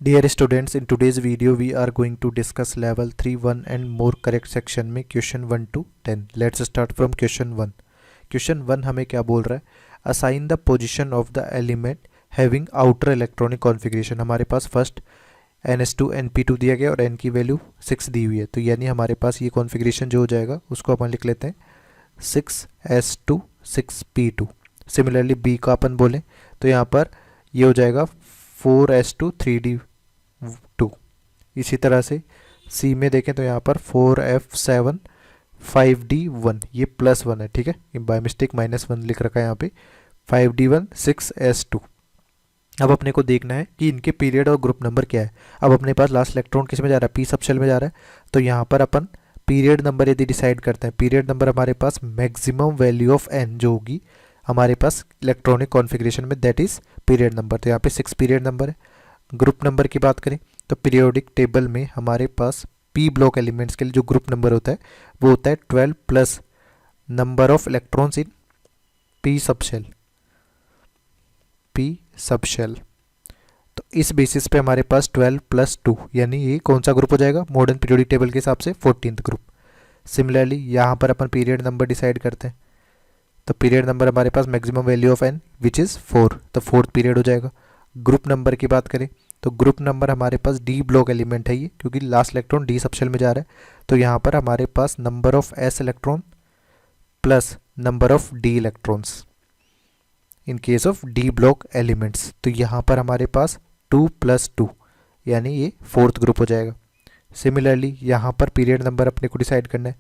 Dear students, in today's video we are going to discuss level 3 1 and more correct section में question 1 to 10. Let's start from question 1. Question 1 हमें क्या बोल रहा है? Assign the position of the element having outer electronic configuration. हमारे पास first NS2 NP2 दिया गया और n की वैल्यू 6 दी हुई है, तो यानी हमारे पास ये कॉन्फ़िगरेशन जो हो जाएगा उसको अपन लिख लेते हैं 6S2 6P2. सिमिलरली B का अपन बोलें तो यहाँ पर ये हो जाएगा 4S2 3D2. इसी तरह से सी में देखें तो यहाँ पर 4F7 5D1, ये +1 है, ठीक है, ये बाय मिस्टेक -1 लिख रखा है यहाँ पे. 5D1 6S2. अब अपने को देखना है कि इनके पीरियड और ग्रुप नंबर क्या है. अब अपने पास लास्ट इलेक्ट्रॉन किस में जा रहा है? पी सब शेल में जा रहा है, तो यहाँ पर अपन पीरियड नंबर यदि डिसाइड करते हैं, पीरियड नंबर हमारे पास मैक्सिमम वैल्यू ऑफ n जो होगी हमारे पास इलेक्ट्रॉनिक कॉन्फ़िगरेशन में, दैट इज़ पीरियड नंबर. तो यहाँ पे 6 पीरियड नंबर है. ग्रुप नंबर की बात करें तो पीरियोडिक टेबल में हमारे पास पी ब्लॉक एलिमेंट्स के लिए जो ग्रुप नंबर होता है वो होता है 12 plus number of electrons in P subshell. तो इस बेसिस पे हमारे पास 12 + 2 यानी ये कौन सा ग्रुप हो जाएगा मॉडर्न पीरियोडिक टेबल के हिसाब से 14th ग्रुप. सिमिलरली यहाँ पर अपन पीरियड नंबर डिसाइड करते हैं, तो पीरियड नंबर हमारे पास maximum value of n which is 4, तो 4th पीरियड हो जाएगा. ग्रुप नंबर की बात करें तो ग्रुप नंबर हमारे पास डी ब्लॉक एलिमेंट है ये, क्योंकि लास्ट इलेक्ट्रॉन डी सबशेल में जा रहा है, तो यहाँ पर हमारे पास number of s electron plus number of d electrons in case of D block elements. तो यहाँ पर हमारे पास 2 + 2 यानी ये 4th ग्रुप हो जाएगा. सिमिलरली यहाँ पर पीरियड नंबर अपने को डिसाइड करना है,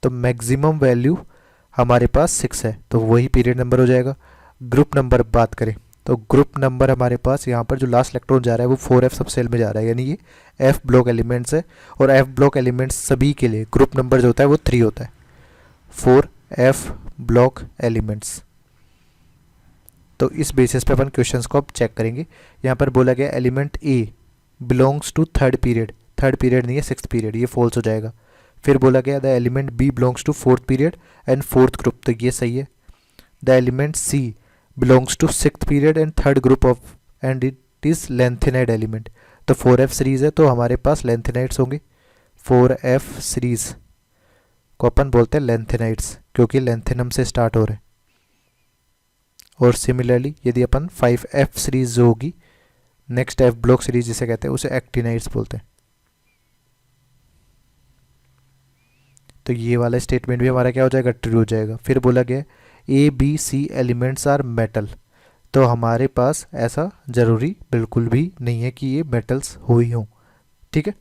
तो मैक्सिमम वैल्यू हमारे पास 6 है, तो वही पीरियड नंबर हो जाएगा. ग्रुप नंबर बात करें तो ग्रुप नंबर हमारे पास यहाँ पर जो लास्ट इलेक्ट्रॉन जा रहा है वो 4F सब सेल में जा रहा है, यानी ये F ब्लॉक एलिमेंट्स है, और F ब्लॉक एलिमेंट्स सभी के लिए ग्रुप नंबर जो होता है वो 3 होता है. 4F block elements. तो इस बेसिस पे अपन क्वेश्चंस को अब चेक करेंगे. यहाँ पर बोला गया element A belongs to third period नहीं है 6th पीरियड, ये फॉल्स हो जाएगा. फिर बोला गया the element B belongs to 4th period and 4th group, तो ये सही है. The element C belongs to 6th period and 3rd group of and it is lanthanide element, तो 4F सीरीज़ है तो हमारे पास लेंथेनाइड्स होंगे. 4F सीरीज़ को अपन बोलते हैं लेंथेनाइड्स, क्योंकि लेंथेनम से स्टार्ट हो रहे हैं. और सिमिलरली यदि अपन 5F सीरीज़ जो होगी नेक्स्ट F ब्लॉक सीरीज जिसे कहते हैं उसे एक्टिनाइड्स बोलते हैं. तो ये वाला स्टेटमेंट भी हमारा क्या हो जाएगा? ट्रू हो जाएगा. फिर बोला गया ABC एलिमेंट्स आर मेटल, तो हमारे पास ऐसा ज़रूरी बिल्कुल भी नहीं है कि ये मेटल्स हुई हों, ठीक है.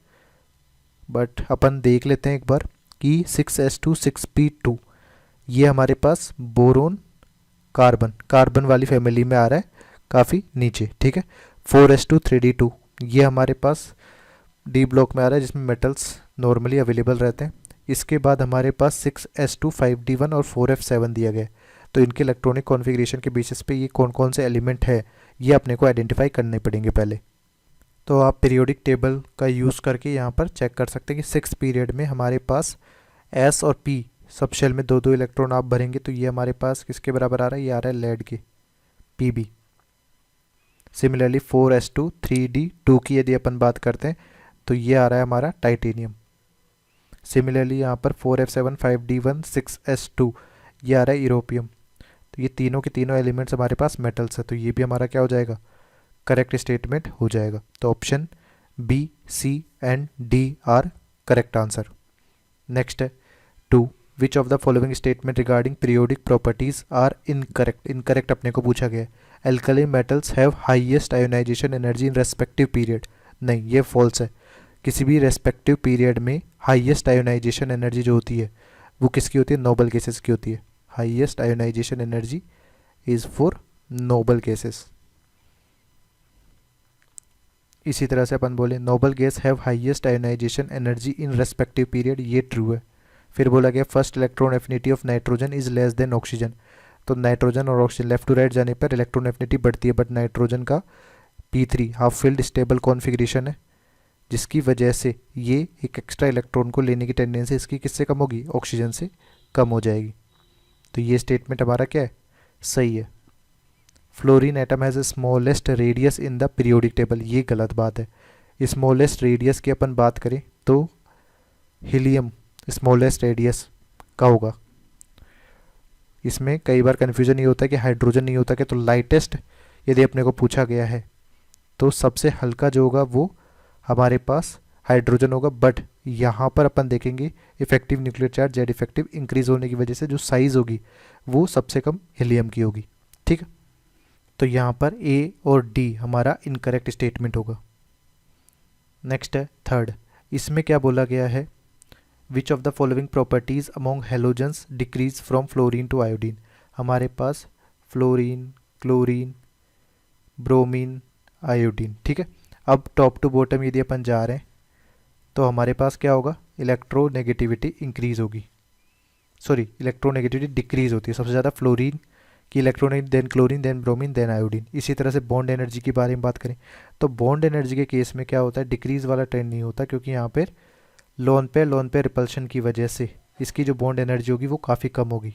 बट अपन देख लेते हैं एक बार कि 6S2 6P2 ये हमारे पास बोरोन कार्बन वाली फैमिली में आ रहा है, काफ़ी नीचे, ठीक है. 4S2 3D2 ये हमारे पास डी ब्लॉक में आ रहा है जिसमें मेटल्स नॉर्मली अवेलेबल रहते हैं. इसके बाद हमारे पास 6S2 5D1 और 4F7 दिया गया है, तो इनके इलेक्ट्रॉनिक कॉन्फ़िगरेशन के बेसिस पे ये कौन कौन से एलिमेंट है ये अपने को आइडेंटिफाई करने पड़ेंगे पहले. तो आप पीरियोडिक टेबल का यूज़ करके यहाँ पर चेक कर सकते हैं कि 6th पीरियड में हमारे पास S और P सब शेल में 2-2 इलेक्ट्रॉन आप भरेंगे, तो ये हमारे पास किसके बराबर आ रहा है? ये आ रहा है लेड के, Pb. सिमिलरली 4S2 3D2 की यदि अपन बात करते हैं तो ये आ रहा है हमारा टाइटेनियम. सिमिलरली यहाँ पर 4F7 5D1 6S2 ये आ रहा है यूरोपियम. तो ये तीनों के तीनों एलिमेंट्स हमारे पास मेटल्स है, तो ये भी हमारा क्या हो जाएगा? करेक्ट स्टेटमेंट हो जाएगा. तो option B, C and D are correct answer. Next है 2. Which of the following statement regarding periodic properties are incorrect. Incorrect अपने को पूछा गया है. Alkali metals have highest ionization energy in respective period, नहीं ये फॉल्स है. किसी भी रेस्पेक्टिव पीरियड में हाईएस्ट आयोनाइजेशन एनर्जी जो होती है वो किसकी होती है? नोबल गैसेस की होती है. Highest ionization energy is for noble gases. इसी तरह से अपन बोले noble gas have highest ionization energy in respective period, ये ट्रू है. फिर बोला गया first electron affinity of nitrogen is less than oxygen, तो नाइट्रोजन और ऑक्सीजन लेफ्ट टू राइट जाने पर इलेक्ट्रॉन एफिनिटी बढ़ती है, बट नाइट्रोजन का P3 half filled stable configuration है, जिसकी वजह से ये एक एक्स्ट्रा इलेक्ट्रॉन को लेने की टेंडेंसी इसकी किससे कम होगी? ऑक्सीजन से कम हो जाएगी. तो ये स्टेटमेंट हमारा क्या है? सही है. Fluorine atom has a smallest radius in the periodic table, ये गलत बात है. स्मॉलेस्ट रेडियस की अपन बात करें तो हीलियम स्मॉलेस्ट रेडियस का होगा। इसमें कई बार कन्फ्यूजन ये होता है कि हाइड्रोजन नहीं होता क्या, तो लाइटेस्ट यदि अपने को पूछा गया है तो सबसे हल्का जो होगा वो हमारे पास हाइड्रोजन होगा। बट यहाँ पर अपन देखेंगे effective nuclear charge Z effective increase होने की वजह से जो साइज होगी वो सबसे कम हीलियम की होगी। ठीक है, तो यहाँ पर ए और डी हमारा इनकरेक्ट स्टेटमेंट होगा। नेक्स्ट है थर्ड, इसमें क्या बोला गया है, which of the following properties among halogens decrease from fluorine to iodine. हमारे पास फ्लोरीन, क्लोरीन, ब्रोमीन, आयोडीन। ठीक है, अब टॉप टू बॉटम यदि अपन जा रहे हैं तो हमारे पास क्या होगा, इलेक्ट्रोनेगेटिविटी इंक्रीज होगी, सॉरी इलेक्ट्रोनेगेटिविटी डिक्रीज होती है। सबसे ज़्यादा फ्लोरीन की electronegative, then chlorine, then bromine, then iodine. इसी तरह से बॉन्ड एनर्जी के बारे में बात करें तो बॉन्ड एनर्जी के केस में क्या होता है, डिक्रीज वाला ट्रेंड नहीं होता, क्योंकि यहाँ पर लोन पे रिपल्शन की वजह से इसकी जो बॉन्ड एनर्जी होगी वो काफ़ी कम होगी।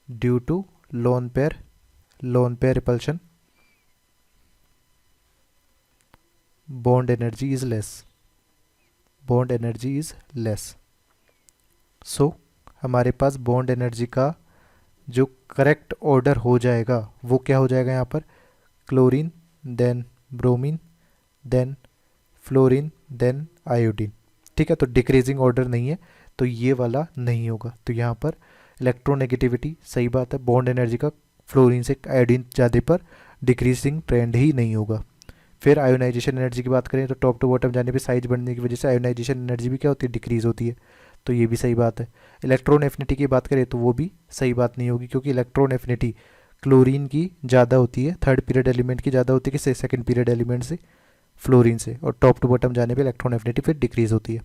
Due to lone pair repulsion bond energy is less. So हमारे पास बॉन्ड एनर्जी का जो करेक्ट ऑर्डर हो जाएगा वो क्या हो जाएगा, यहाँ पर chlorine, then bromine, then fluorine, then iodine. ठीक है, तो डिक्रीजिंग ऑर्डर नहीं है तो ये वाला नहीं होगा। तो यहाँ पर इलेक्ट्रोनेगेटिविटी सही बात है, बॉन्ड एनर्जी का फ्लोरीन से आयोडीन ज़्यादा पर डिक्रीजिंग ट्रेंड ही नहीं होगा। फिर आयोनाइजेशन एनर्जी की बात करें तो टॉप टू बॉटम जाने पे साइज बढ़ने की वजह से आयोनाइजेशन एनर्जी भी क्या होती है, डिक्रीज होती है, तो ये भी सही बात है। इलेक्ट्रॉन एफिनिटी की बात करें तो वो भी सही बात नहीं होगी, क्योंकि इलेक्ट्रॉन एफिनिटी क्लोरीन की ज़्यादा होती है, थर्ड पीरियड एलिमेंट की ज़्यादा होती है कि सेकंड पीरियड एलिमेंट से, फ्लोरीन से, और टॉप टू बॉटम जाने पे इलेक्ट्रॉन एफिनिटी फिर डिक्रीज होती है।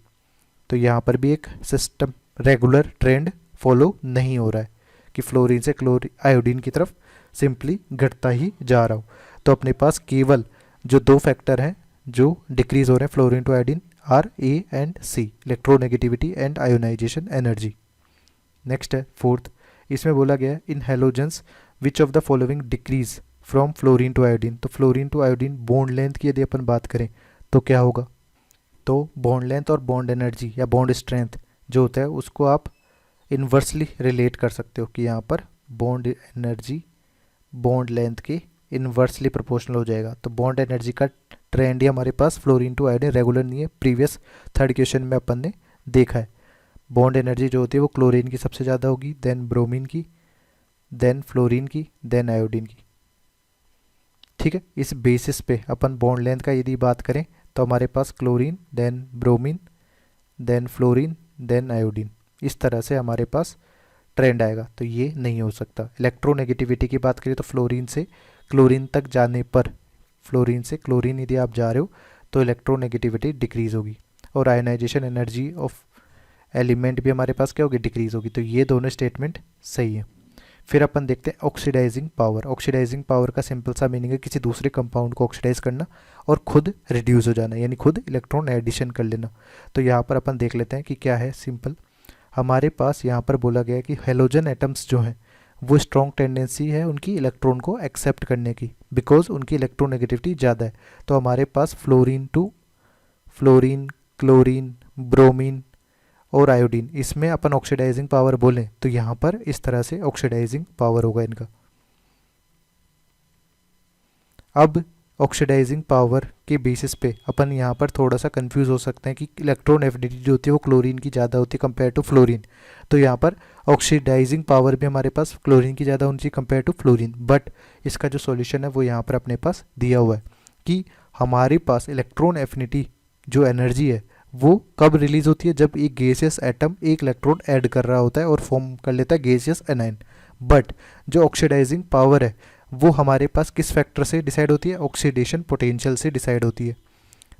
तो यहाँ पर भी एक सिस्टम रेगुलर ट्रेंड फॉलो नहीं हो रहा है कि फ्लोरीन से आयोडीन की तरफ सिंपली घटता ही जा रहा हो। तो अपने पास केवल जो दो फैक्टर हैं जो डिक्रीज हो रहे हैं fluorine to iodine are A and C, electronegativity and ionization energy. Next है फोर्थ, इसमें बोला गया है in halogens which of the following decrease from fluorine to iodine. तो fluorine to iodine bond length की यदि अपन बात करें तो क्या होगा, तो बॉन्ड लेंथ और बॉन्ड एनर्जी या बॉन्ड स्ट्रेंथ जो होता है उसको आप इन्वर्सली रिलेट कर सकते हो कि यहाँ पर बॉन्ड एनर्जी बॉन्ड लेंथ के इन्वर्सली प्रोपोर्शनल हो जाएगा। तो बॉन्ड एनर्जी का ट्रेंड ही हमारे पास फ्लोरीन टू आयोडीन रेगुलर नहीं है, प्रीवियस थर्ड क्वेश्चन में अपन ने देखा है। बॉन्ड एनर्जी जो होती है वो क्लोरीन की सबसे ज़्यादा होगी, देन ब्रोमीन की, देन फ्लोरीन की, देन आयोडीन की। ठीक है, इस बेसिस पे अपन बॉन्ड लेंथ का यदि बात करें तो हमारे पास chlorine, then bromine, then fluorine, then iodine, इस तरह से हमारे पास ट्रेंड आएगा। तो ये नहीं हो सकता। इलेक्ट्रोनेगेटिविटी की बात करें तो फ्लोरीन से क्लोरीन तक जाने पर, फ्लोरीन से क्लोरीन यदि आप जा रहे हो तो इलेक्ट्रोनेगेटिविटी डिक्रीज होगी, और आयनाइजेशन एनर्जी ऑफ एलिमेंट भी हमारे पास क्या होगी, डिक्रीज होगी। तो ये दोनों स्टेटमेंट सही है। फिर अपन देखते हैं ऑक्सीडाइजिंग पावर। ऑक्सीडाइजिंग पावर का सिंपल सा मीनिंग है किसी दूसरे कंपाउंड को ऑक्सीडाइज करना और खुद रिड्यूस हो जाना, यानी खुद इलेक्ट्रॉन एडिशन कर लेना। तो यहाँ पर अपन देख लेते हैं कि क्या है। सिंपल हमारे पास यहाँ पर बोला गया है कि हेलोजन एटम्स जो हैं वो स्ट्रॉन्ग टेंडेंसी है उनकी इलेक्ट्रॉन को एक्सेप्ट करने की, बिकॉज उनकी इलेक्ट्रोनेगेटिविटी ज़्यादा है। तो हमारे पास fluorine to fluorine, chlorine, bromine और आयोडीन, इसमें अपन ऑक्सीडाइजिंग पावर बोलें तो यहाँ पर इस तरह से ऑक्सीडाइजिंग पावर होगा इनका। अब ऑक्सीडाइजिंग पावर के बेसिस पे अपन यहाँ पर थोड़ा सा कंफ्यूज हो सकते हैं कि इलेक्ट्रॉन एफिनिटी जो होती है वो क्लोरीन की ज़्यादा होती है कंपेयर टू फ्लोरीन। तो यहाँ पर ऑक्सीडाइजिंग पावर भी हमारे पास क्लोरीन की ज़्यादा होनी चाहिए कंपेयर टू फ्लोरीन। बट इसका जो सॉल्यूशन है वो यहाँ पर अपने पास दिया हुआ है कि हमारे पास इलेक्ट्रॉन एफिनिटी जो एनर्जी है वो कब रिलीज होती है, जब एक गैसियस एटम एक इलेक्ट्रॉन ऐड कर रहा होता है और फॉर्म कर लेता है गैसियस एनायन। बट जो ऑक्सीडाइजिंग पावर है वो हमारे पास किस फैक्टर से डिसाइड होती है, ऑक्सीडेशन पोटेंशियल से डिसाइड होती है।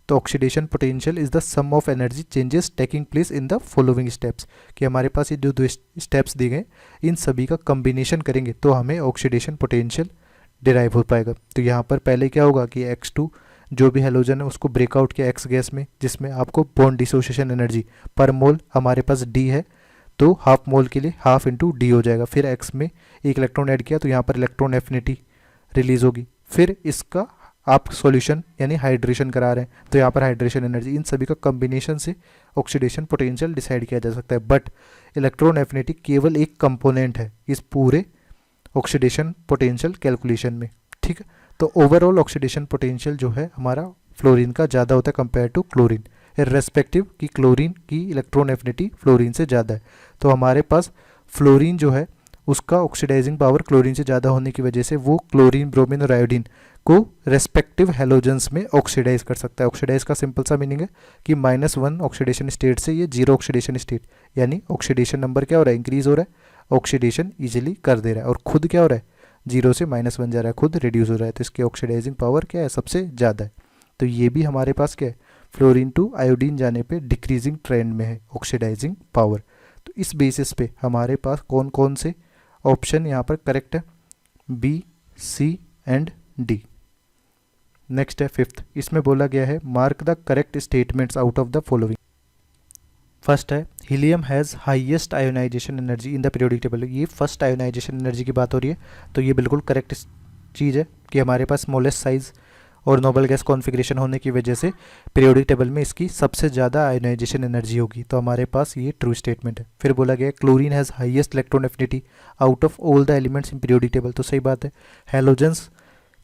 तो oxidation potential is the sum of energy changes taking place in the following steps, कि हमारे पास ये जो दो स्टेप्स दिए गए इन सभी का कम्बिनेशन करेंगे तो हमें ऑक्सीडेशन पोटेंशियल डिराइव हो पाएगा। तो यहाँ पर पहले क्या होगा कि X2 जो भी हेलोजन है उसको ब्रेकआउट किया X गैस में, जिसमें आपको बॉन्ड डिसोसिएशन एनर्जी पर मोल हमारे पास D है, तो हाफ मोल के लिए हाफ इंटू डी हो जाएगा। फिर X में एक इलेक्ट्रॉन ऐड किया तो यहाँ पर इलेक्ट्रॉन एफिनिटी रिलीज होगी। फिर इसका आप सॉल्यूशन यानी हाइड्रेशन करा रहे हैं तो यहाँ पर हाइड्रेशन एनर्जी, इन सभी का कॉम्बिनेशन से ऑक्सीडेशन पोटेंशियल डिसाइड किया जा सकता है। बट इलेक्ट्रॉन एफिनिटी केवल एक कंपोनेंट है इस पूरे ऑक्सीडेशन पोटेंशियल कैलकुलेशन में, ठीक है। तो ओवरऑल ऑक्सीडेशन पोटेंशियल जो है हमारा फ्लोरीन का ज़्यादा होता है कंपेयर टू क्लोरीन, इर्रेस्पेक्टिव कि क्लोरीन की इलेक्ट्रॉन एफिनिटी फ्लोरीन से ज़्यादा है। तो हमारे पास फ्लोरीन जो है उसका ऑक्सीडाइजिंग पावर क्लोरीन से ज़्यादा होने की वजह से वो क्लोरीन, ब्रोमीन और आयोडीन को रेस्पेक्टिव हेलोजेंस में ऑक्सीडाइज कर सकता है। ऑक्सीडाइज का सिंपल सा मीनिंग है कि -1 ऑक्सीडेशन स्टेट से ये 0 ऑक्सीडेशन स्टेट, यानी ऑक्सीडेशन नंबर क्या हो रहा है, इंक्रीज हो रहा है, ऑक्सीडेशन इजीली कर दे रहा है, और खुद क्या हो रहा है, 0 से -1 जा रहा है, खुद रिड्यूस हो रहा है। तो इसकी ऑक्सीडाइजिंग पावर क्या है, सबसे ज़्यादा है। तो ये भी हमारे पास क्या है, फ्लोरीन टू आयोडीन जाने पे डिक्रीजिंग ट्रेंड में है ऑक्सीडाइजिंग पावर। तो इस बेसिस पे हमारे पास कौन कौन से ऑप्शन यहाँ पर करेक्ट है, B, C and D. Next है फिफ्थ, इसमें बोला गया है mark the correct statements out of the following. First है helium has highest ionization energy in the periodic table. ये फर्स्ट आयोनाइजेशन एनर्जी की बात हो रही है, तो ये बिल्कुल करेक्ट चीज़ है कि हमारे पास स्मॉलेस्ट साइज और नोबल गैस कॉन्फ़िगरेशन होने की वजह से पीरियोडिक टेबल में इसकी सबसे ज़्यादा आयोनाइजेशन एनर्जी होगी। तो हमारे पास ये ट्रू स्टेटमेंट है। फिर बोला गया chlorine has highest electron affinity out of all the elements in periodic table. तो सही बात है, हैलोजेंस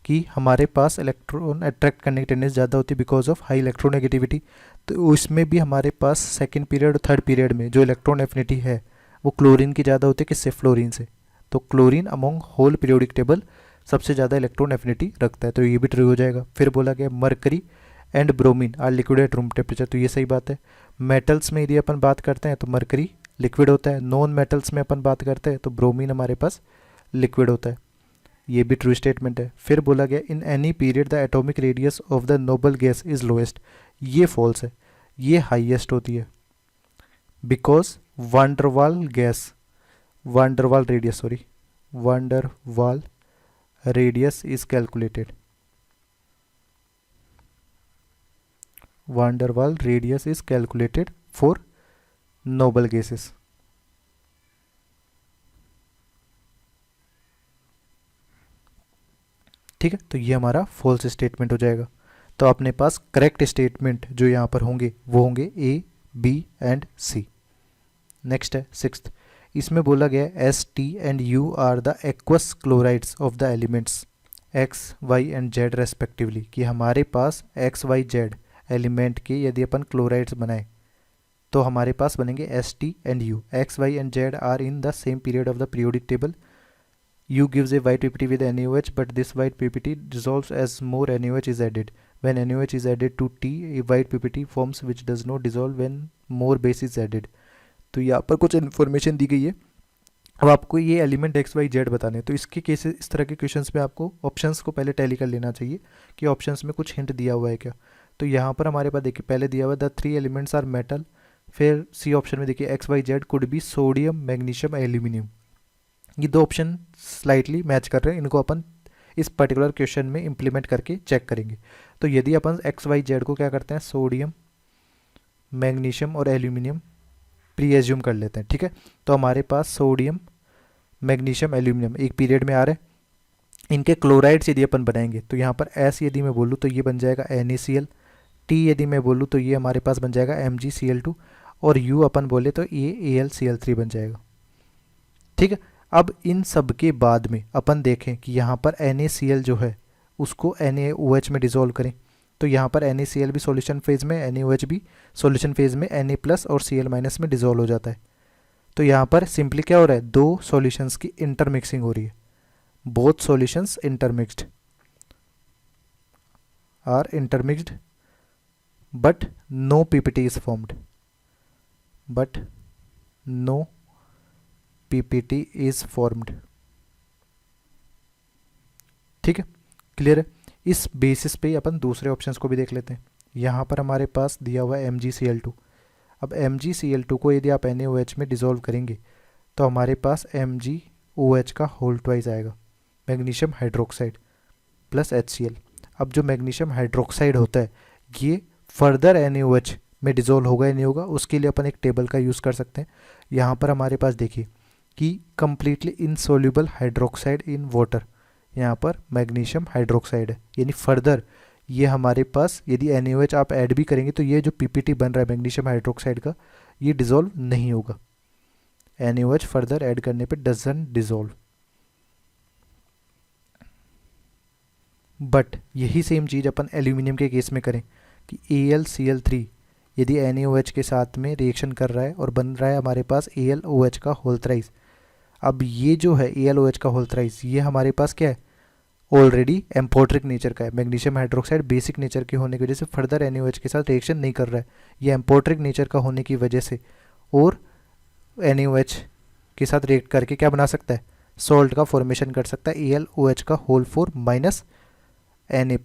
की हमारे पास इलेक्ट्रॉन अट्रैक्ट करने की टेंडेंसी ज़्यादा होती है बिकॉज ऑफ हाई इलेक्ट्रोनेगेटिविटी। तो इसमें भी हमारे पास सेकेंड पीरियड और थर्ड पीरियड में जो इलेक्ट्रॉन एफिनिटी है वो क्लोरीन की ज़्यादा होती है, किससे, फ्लोरीन से। तो chlorine among whole periodic table सबसे ज़्यादा इलेक्ट्रॉन एफिनिटी रखता है, तो ये भी ट्रू हो जाएगा। फिर बोला गया mercury and bromine are liquid at room temperature. तो ये सही बात है। मेटल्स में यदि अपन बात करते हैं तो मरकरी लिक्विड होता है, नॉन मेटल्स में अपन बात करते हैं तो ब्रोमीन हमारे पास लिक्विड होता है, ये भी ट्रू स्टेटमेंट है। फिर बोला गया in any period the atomic radius of the noble gas is lowest. ये फॉल्स है, ये हाईएस्ट होती है because van der Waal radius is calculated, van der Waal radius is calculated for noble gases. ठीक है, तो ये हमारा फॉल्स स्टेटमेंट हो जाएगा। तो अपने पास करेक्ट स्टेटमेंट जो यहाँ पर होंगे वो होंगे A, B and C. Next है सिक्स्थ, इसमें बोला गया S, T and U are the aqueous chlorides of the elements X, Y and Z respectively, कि हमारे पास एक्स, वाई, जेड एलिमेंट के यदि अपन क्लोराइड्स बनाए तो हमारे पास बनेंगे S, T and U. X, Y and Z are in the same period of the periodic table. U gives a white PPT with NaOH, but this white PPT dissolves as more NaOH is added. When NaOH is added to T, a white PPT forms which does not dissolve when more base is added. तो यहाँ पर कुछ information दी गई है। अब आपको ये element x, Y, Z बताने हैं, तो इसके केसेस, इस तरह के क्वेश्चंस में आपको ऑप्शंस को पहले टैली कर लेना चाहिए कि ऑप्शंस में कुछ हिंट दिया हुआ है क्या। तो यहाँ पर हमारे पास देखिए पहले दिया हुआ द 3 एलिमेंट्स आर मेटल। फिर सी ऑप्शन में देखिए X, Y, Z could be sodium, magnesium, aluminium. ये दो ऑप्शन स्लाइटली मैच कर रहे हैं, इनको अपन इस पर्टिकुलर क्वेश्चन में इंप्लीमेंट करके चेक करेंगे। तो यदि अपन एक्स, वाई, जेड को क्या करते हैं, सोडियम, मैग्नीशियम और एल्यूमिनियम प्री एज्यूम कर लेते हैं, ठीक है। तो हमारे पास सोडियम, मैग्नीशियम, एल्यूमिनियम एक पीरियड में आ रहे हैं। इनके क्लोराइड्स यदि अपन बनाएंगे तो यहाँ पर एस यदि मैं बोलूँ तो ये बन जाएगा NaCl, टी यदि मैं बोलूँ तो ये हमारे पास बन जाएगा MgCl2, और यू अपन बोले तो ये AlCl3 बन जाएगा, ठीक है। अब इन सब के बाद में अपन देखें कि यहाँ पर NaCl जो है उसको NaOH में डिसॉल्व करें, तो यहाँ पर NaCl भी सॉल्यूशन फेज में, NaOH भी सॉल्यूशन फेज में Na+ और Cl- में डिसॉल्व हो जाता है। तो यहाँ पर सिंपली क्या हो रहा है, दो सॉल्यूशंस की इंटरमिक्सिंग हो रही है। Both solutions intermixed are intermixed but no PPT is formed, but no PPT is formed, ठीक है, क्लियर है। इस बेसिस पे अपन दूसरे ऑप्शंस को भी देख लेते हैं। यहाँ पर हमारे पास दिया हुआ है MgCl2। अब MgCl2 को यदि आप NaOH में डिसॉल्व करेंगे तो हमारे पास MgOH का होल ट्वाइस आएगा, मैग्नीशियम हाइड्रोक्साइड प्लस HCl। अब जो मैग्नीशियम हाइड्रोक्साइड होता है ये फर्दर NaOH में डिसॉल्व होगा या नहीं होगा, उसके लिए अपन एक टेबल का यूज़ कर सकते हैं। यहाँ पर हमारे पास देखिए कि completely insoluble hydroxide in water, यहाँ पर मैग्नीशियम हाइड्रोक्साइड है, यानी फर्दर ये हमारे पास यदि NaOH आप ऐड भी करेंगे तो ये जो PPT बन रहा है मैग्नीशियम हाइड्रोक्साइड का, ये डिज़ोल्व नहीं होगा। NaOH फर्दर ऐड करने पे डजंट डिज़ोल्व। बट यही सेम चीज़ अपन एल्यूमिनियम के केस में करें कि AlCl3 यदि NaOH के साथ में रिएक्शन कर रहा है और बन रहा है हमारे पास AlOH का होल थ्राइस। अब ये जो है AlOH का होल थ्राइस, ये हमारे पास क्या है, ऑलरेडी एम्पोट्रिक नेचर का है। मैग्नीशियम हाइड्रोक्साइड बेसिक नेचर के होने की वजह से फर्दर NaOH के साथ रिएक्शन नहीं कर रहा है, ये एम्पोट्रिक नेचर का होने की वजह से, और NaOH के साथ रिएक्ट करके क्या बना सकता है, सॉल्ट का फॉर्मेशन कर सकता है AlOH का होल 4 माइनस Na+।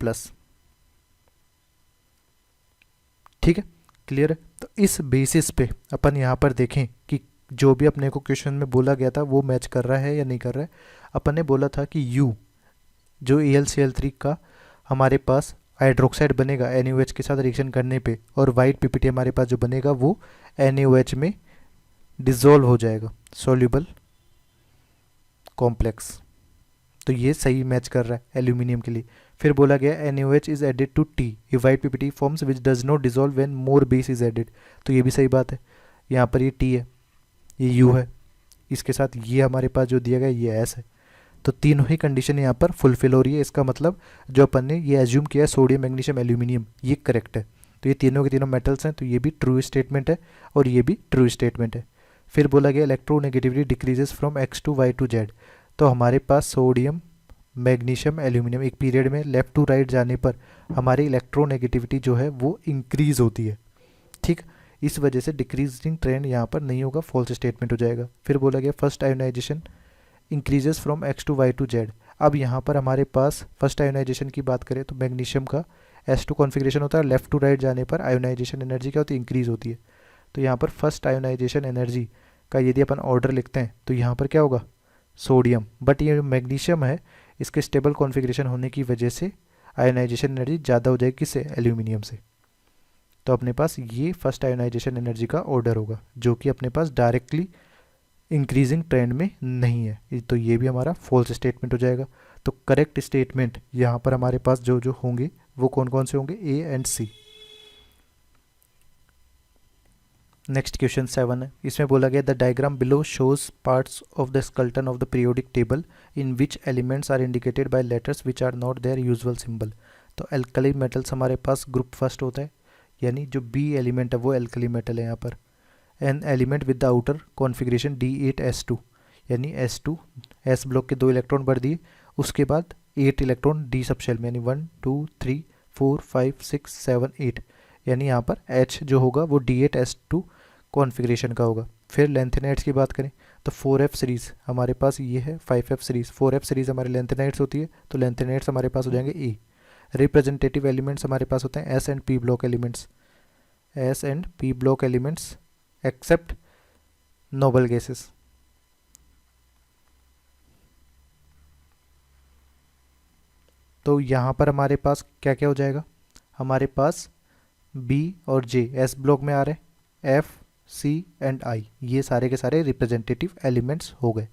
ठीक है, क्लियर है। तो इस बेसिस पे अपन यहाँ पर देखें कि जो भी अपने को क्वेश्चन में बोला गया था वो मैच कर रहा है या नहीं कर रहा है। अपन ने बोला था कि U जो AlCl3 का हमारे पास हाइड्रोक्साइड बनेगा NaOH के साथ रिएक्शन करने पे, और वाइट PPT हमारे पास जो बनेगा वो NaOH में डिसॉल्व हो जाएगा, सॉल्युबल कॉम्प्लेक्स। तो ये सही मैच कर रहा है एल्यूमिनियम के लिए। फिर बोला गया NaOH is added to T a white PPT forms which does not dissolve when more base is added. तो ये भी सही बात है। यहाँ पर ये T है, ये U है, इसके साथ ये हमारे पास जो दिया गया ये S है। तो तीनों ही कंडीशन यहाँ पर फुलफिल हो रही है। इसका मतलब जो अपन ने ये एज्यूम किया है सोडियम मैग्नीशियम एल्यूमिनियम, ये करेक्ट है। तो ये तीनों के तीनों मेटल्स हैं, तो ये भी ट्रू स्टेटमेंट है और ये भी ट्रू स्टेटमेंट है। फिर बोला गया electronegativity decreases from X to Y to Z। तो हमारे पास सोडियम मैग्नीशियम एल्यूमिनियम एक पीरियड में लेफ्ट टू राइट जाने पर हमारी इलेक्ट्रोनेगेटिविटी जो है वो इंक्रीज होती है। ठीक, इस वजह से डिक्रीजिंग ट्रेंड यहाँ पर नहीं होगा, फॉल्स स्टेटमेंट हो जाएगा। फिर बोला गया first ionization increases from X to Y to Z। अब यहाँ पर हमारे पास फर्स्ट आयोनाइजेशन की बात करें तो मैग्नीशियम का S2 कॉन्फिगरेशन होता है, लेफ्ट टू राइट जाने पर आयोनाइजेशन एनर्जी क्या होती है, इंक्रीज होती है। तो यहाँ पर फर्स्ट आयोनाइजेशन एनर्जी का यदि अपन ऑर्डर लिखते हैं तो यहाँ पर क्या होगा, सोडियम। बट ये जो मैग्नीशियम है इसके स्टेबल कॉन्फिगरेशन होने की वजह से आयोनाइजेशन एनर्जी ज़्यादा हो जाएगी, किससे, एल्यूमिनियम से। तो अपने पास ये फर्स्ट आयोनाइजेशन एनर्जी का ऑर्डर होगा जो कि अपने पास डायरेक्टली इंक्रीजिंग ट्रेंड में नहीं है। तो ये भी हमारा फॉल्स स्टेटमेंट हो जाएगा। तो करेक्ट स्टेटमेंट यहाँ पर हमारे पास जो जो होंगे वो कौन कौन से होंगे, A and C। Next question 7 है, इसमें बोला गया the diagram below shows parts of the skeleton of the periodic table in which elements are indicated by letters which are not their usual symbol. तो एल्कली मेटल्स हमारे पास group first होता है, यानी जो B एलिमेंट है वो alkali metal है यहाँ पर। An element with the outer configuration D8S2, यानी S2 S ब्लॉक के 2 इलेक्ट्रॉन भर दिए, उसके बाद 8 इलेक्ट्रॉन D सब शेल में, यानी 1 2 3 4 5 6 7 8, यानी यहाँ पर H जो होगा वो D8S2 कॉन्फ़िगरेशन का होगा। फिर लेंथेनाइड्स की बात करें तो 4F सीरीज़ हमारे पास ये है, 5F सीरीज़, 4F सीरीज़ हमारे लेंथेनाइड्स होती है, तो लेंथेनाइड्स हमारे पास हो जाएंगे E। रिप्रेजेंटेटिव एलिमेंट्स हमारे पास होते हैं S and P block elements, S and P block elements except noble gases. तो यहाँ पर हमारे पास क्या क्या हो जाएगा, हमारे पास B और J S ब्लॉक में आ रहे हैं, F C एंड I ये सारे के सारे रिप्रेजेंटेटिव एलिमेंट्स हो गए।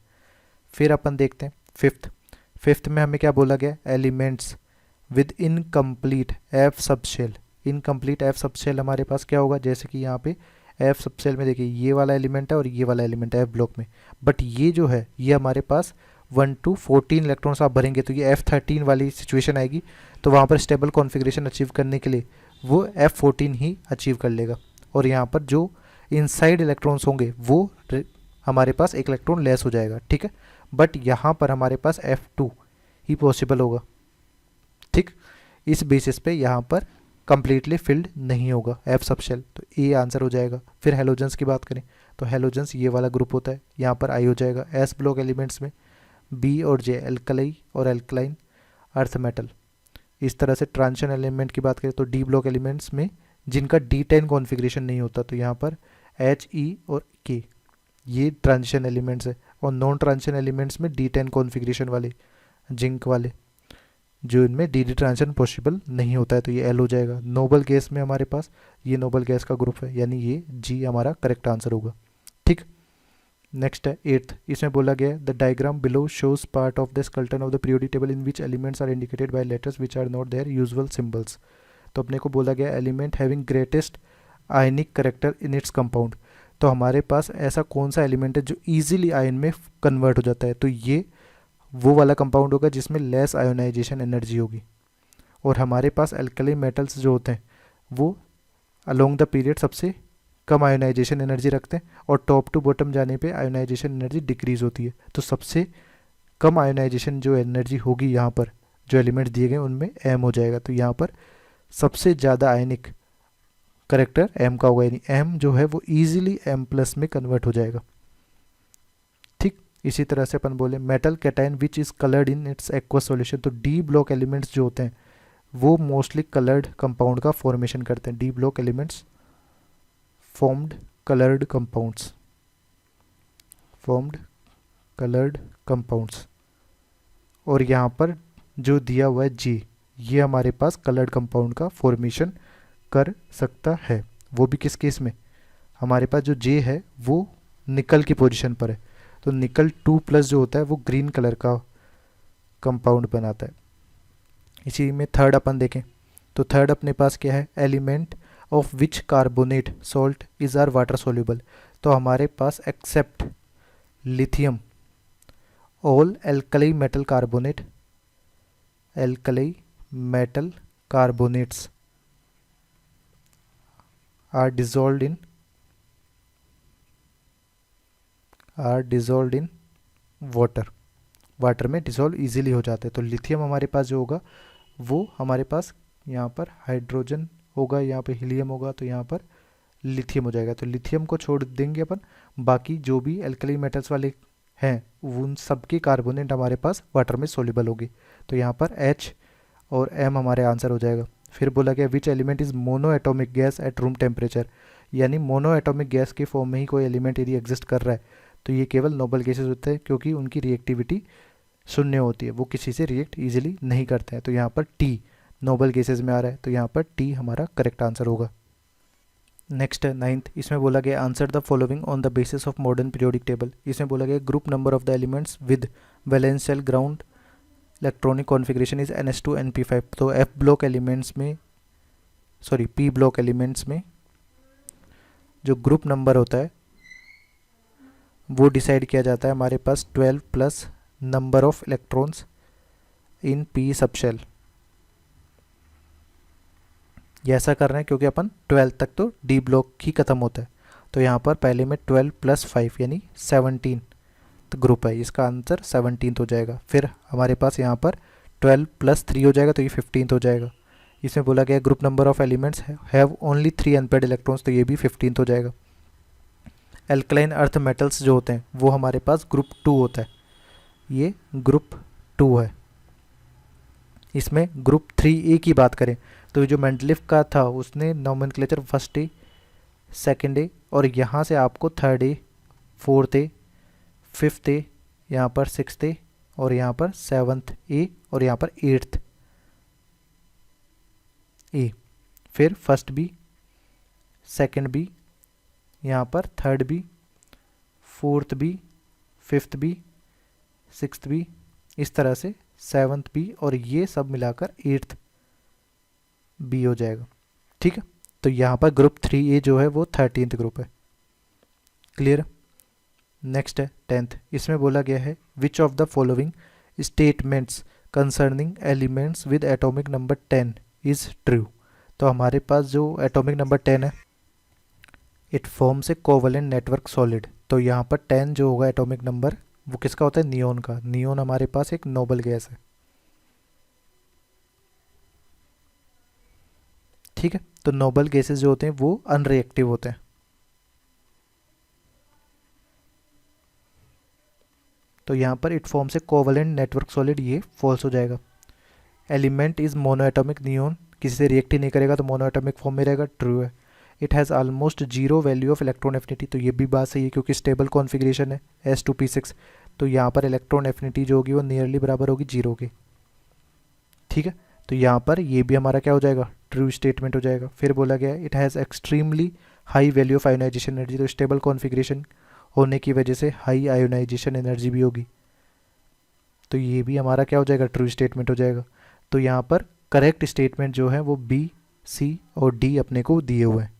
फिर अपन देखते हैं फिफ्थ में हमें क्या बोला गया, elements with incomplete F subshell. Incomplete F subshell हमारे पास क्या होगा, जैसे कि यहाँ पे F सबशेल में देखिए ये वाला एलिमेंट है और ये वाला एलिमेंट है F ब्लॉक में, बट ये जो है ये हमारे पास 1 to 14 इलेक्ट्रॉन्स आप भरेंगे तो ये F13 वाली सिचुएशन आएगी। तो वहाँ पर स्टेबल कॉन्फ़िगरेशन अचीव करने के लिए वो F14 ही अचीव कर लेगा, और यहाँ पर जो इनसाइड इलेक्ट्रॉन्स होंगे वो हमारे पास एक इलेक्ट्रॉन लेस हो जाएगा। ठीक है, बट यहाँ पर हमारे पास F2 ही पॉसिबल होगा। ठीक, इस बेसिस पे यहाँ पर कंप्लीटली फिल्ड नहीं होगा F सबशेल, तो ए आंसर हो जाएगा। फिर हेलोजेंस की बात करें तो हेलोजेंस ये वाला ग्रुप होता है, यहाँ पर आई हो जाएगा। S ब्लॉक एलिमेंट्स में B और J एल्कलाई और एल्कलाइन अर्थ मेटल। इस तरह से ट्रांजिशन एलिमेंट की बात करें तो D ब्लॉक एलिमेंट्स में जिनका D10 कॉन्फ़िगरेशन नहीं होता, तो यहाँ पर H E और K ये ट्रांजिशन एलिमेंट्स है, और नॉन ट्रांजिशन एलिमेंट्स में D10 कॉन्फ़िगरेशन वाले जिंक वाले जो इनमें डी ट्रांजिशन पॉसिबल नहीं होता है, तो ये L हो जाएगा। नोबल गैस में हमारे पास ये नोबल गैस का ग्रुप है, यानी ये G हमारा करेक्ट आंसर होगा। ठीक, नेक्स्ट है 8th, इसमें बोला गया है the diagram below shows part of the skeleton of the periodic table in which elements are indicated by letters which are not their usual symbols. तो अपने को बोला गया element having greatest ionic character in its compound. तो हमारे पास ऐसा कौन सा एलिमेंट है जो इजीली आयन में कन्वर्ट हो जाता है, तो ये वो वाला कंपाउंड होगा जिसमें लेस आयोनाइजेशन एनर्जी होगी। और हमारे पास एल्कली मेटल्स जो होते हैं वो अलोंग द पीरियड सबसे कम आयोनाइजेशन एनर्जी रखते हैं और टॉप टू बॉटम जाने पे आयोनाइजेशन एनर्जी डिक्रीज होती है। तो सबसे कम आयोनाइजेशन जो एनर्जी होगी यहाँ पर जो एलिमेंट्स दिए गए उनमें एम हो जाएगा। तो यहाँ पर सबसे ज़्यादा आयनिक करेक्टर एम का होगा, यानी एम जो है वो इजीली एम प्लस में कन्वर्ट हो जाएगा। ठीक, इसी तरह से अपन बोले metal cation which is coloured in its aqueous solution. तो डी ब्लॉक एलिमेंट्स जो होते हैं वो मोस्टली कलर्ड कंपाउंड का फॉर्मेशन करते हैं। D block elements formed colored compounds और यहाँ पर जो दिया हुआ है जी, ये हमारे पास कलर्ड कंपाउंड का फॉर्मेशन कर सकता है। वो भी किस केस में, हमारे पास जो जे है वो निकल की पोजीशन पर है, तो निकल 2+ जो होता है वो ग्रीन कलर का कंपाउंड बनाता है। इसी में थर्ड अपन देखें तो थर्ड अपने पास क्या है, element of which carbonate salt is are water soluble. तो हमारे पास except lithium all alkali metal carbonates are dissolved in water में डिजॉल्व इजीली हो जाते हैं। तो लिथियम हमारे पास जो होगा वो हमारे पास यहाँ पर हाइड्रोजन होगा, यहाँ पे हीलियम होगा, तो यहाँ पर लिथियम हो जाएगा। तो लिथियम को छोड़ देंगे अपन, बाकी जो भी एल्कली मेटल्स वाले हैं उन सबके कार्बोनेट हमारे पास वाटर में सोल्यूबल होगी। तो यहाँ पर H और M हमारे आंसर हो जाएगा। फिर बोला गया which element is mono atomic gas at room temperature, यानी मोनो एटोमिक गैस के फॉर्म में ही कोई एलिमेंट यदि एग्जिस्ट कर रहा है तो ये केवल नोबल गैसेज होते हैं, क्योंकि उनकी रिएक्टिविटी शून्य होती है, वो किसी से रिएक्ट इजीली नहीं करते हैं। तो यहाँ पर T नोबल गैसेज में आ रहा है, तो यहाँ पर टी हमारा करेक्ट आंसर होगा। नेक्स्ट है 9th, इसमें बोला गया answer the following on the basis of modern periodic table. इसमें बोला गया group number of the elements with valence shell ground electronic configuration is NH2 NP5। तो P ब्लॉक एलिमेंट्स में जो ग्रुप नंबर होता है वो डिसाइड किया जाता है हमारे पास 12 plus number of electrons in P subshell. ये ऐसा कर रहे हैं क्योंकि अपन 12 तक तो डी ब्लॉक ही खत्म होता है। तो यहाँ पर पहले में 12 + 5 यानी 17 ग्रुप है, इसका आंसर 17 हो जाएगा। फिर हमारे पास यहाँ पर 12 + 3 हो जाएगा, तो ये 15 हो जाएगा। इसमें बोला गया group number of elements have only 3 unpaired electrons, तो ये भी 15 हो जाएगा। एल्कलाइन अर्थ मेटल्स जो होते हैं वो हमारे पास ग्रुप 2 होता है, ये ग्रुप 2 है। इसमें ग्रुप 3A की बात करें तो जो मेंडलीफ का था उसने nomenclature 1st A 2nd A और यहाँ से आपको 3rd A 4th A 5th A, यहाँ पर 6th A और यहाँ पर 7th A और यहाँ पर 8th A, फिर 1st B 2nd B, यहाँ पर 3rd B 4th B 5th B 6th B, इस तरह से 7th B और ये सब मिलाकर 8th B हो जाएगा। ठीक है, तो यहाँ पर ग्रुप 3A जो है वो 13th ग्रुप है। क्लियर। नेक्स्ट है 10th, इसमें बोला गया है which of the following statements concerning elements with atomic number 10 is true. तो हमारे पास जो एटॉमिक नंबर 10 है it forms a covalent network solid. तो यहाँ पर 10 जो होगा एटॉमिक नंबर वो किसका होता है, नियोन का। नियोन हमारे पास एक नोबल गैस है। ठीक है, तो नोबल गैसेस जो होते हैं वो अनरिएक्टिव होते हैं। तो यहाँ पर it forms a covalent network solid, ये फॉल्स हो जाएगा। एलिमेंट इज मोनोएटॉमिक, नियोन किसी से रिएक्ट ही नहीं करेगा तो मोनोएटॉमिक फॉर्म में रहेगा, ट्रू है। It has almost 0 value of electron affinity, तो ये भी बात सही है क्योंकि स्टेबल कॉन्फ़िगरेशन है S2P6, तो यहाँ पर इलेक्ट्रॉन एफिनिटी जो होगी वो नियरली बराबर होगी 0 के। ठीक है, तो यहाँ पर ये भी हमारा क्या हो जाएगा, ट्रू स्टेटमेंट हो जाएगा। फिर बोला गया it has extremely high value of ionization energy, तो स्टेबल कॉन्फ़िगरेशन होने की वजह से हाई आयोनाइजेशन एनर्जी भी होगी। तो ये भी हमारा क्या हो जाएगा, ट्रू स्टेटमेंट हो जाएगा। तो यहाँ पर करेक्ट स्टेटमेंट जो है वो बी, सी और डी अपने को दिए हुए हैं।